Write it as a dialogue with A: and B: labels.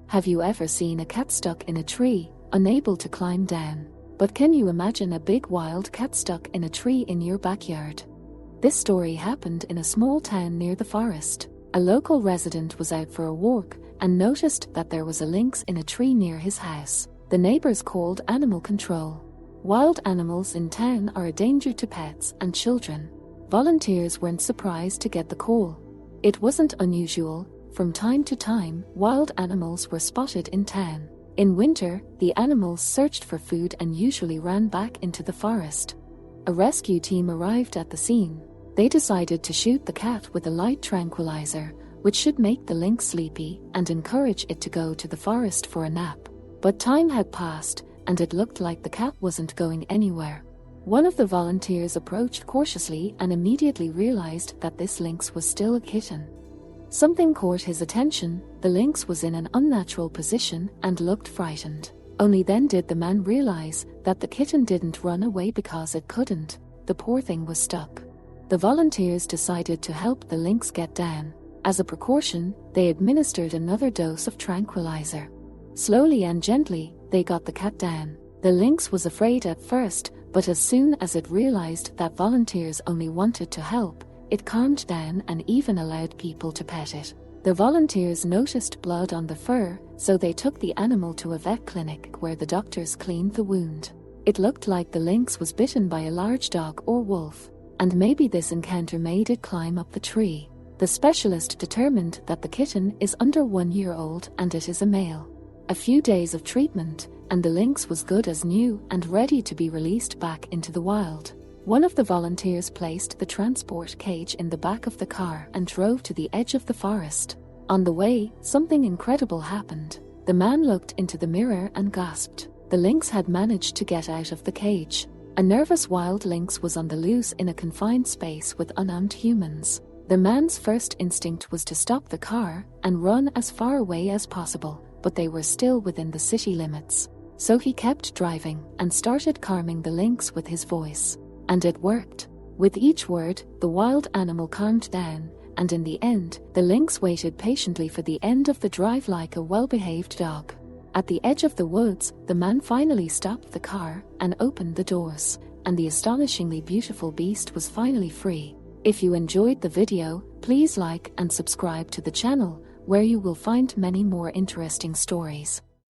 A: Have you ever seen a cat stuck in a tree, unable to climb down? But can you imagine a big wild cat stuck in a tree in your backyard? This story happened in a small town near the forest. A local resident was out for a walk and noticed that there was a lynx in a tree near his house. The neighbors called animal control. Wild animals in town are a danger to pets and children. Volunteers weren't surprised to get the call. It wasn't unusual. From time to time, wild animals were spotted in town. In winter, the animals searched for food and usually ran back into the forest. A rescue team arrived at the scene. They decided to shoot the cat with a light tranquilizer, which should make the lynx sleepy and encourage it to go to the forest for a nap. But time had passed, and it looked like the cat wasn't going anywhere. One of the volunteers approached cautiously and immediately realized that this lynx was still a kitten. Something caught his attention. The lynx was in an unnatural position and looked frightened. Only then did the man realize that the kitten didn't run away because it couldn't. The poor thing was stuck. The volunteers decided to help the lynx get down. As a precaution, they administered another dose of tranquilizer. Slowly and gently, they got the cat down. The lynx was afraid at first, but as soon as it realized that volunteers only wanted to help, it calmed down and even allowed people to pet it. The volunteers noticed blood on the fur, so they took the animal to a vet clinic where the doctors cleaned the wound. It looked like the lynx was bitten by a large dog or wolf, and maybe this encounter made it climb up the tree. The specialist determined that the kitten is under 1 year old and it is a male. A few days of treatment, and the lynx was good as new and ready to be released back into the wild. One of the volunteers placed the transport cage in the back of the car and drove to the edge of the forest. On the way, something incredible happened. The man looked into the mirror and gasped. The lynx had managed to get out of the cage. A nervous wild lynx was on the loose in a confined space with unarmed humans. The man's first instinct was to stop the car and run as far away as possible, but they were still within the city limits. So he kept driving and started calming the lynx with his voice. And it worked. With each word, the wild animal calmed down, and in the end, the lynx waited patiently for the end of the drive like a well-behaved dog. At the edge of the woods, the man finally stopped the car and opened the doors, and the astonishingly beautiful beast was finally free. If you enjoyed the video, please like and subscribe to the channel, where you will find many more interesting stories.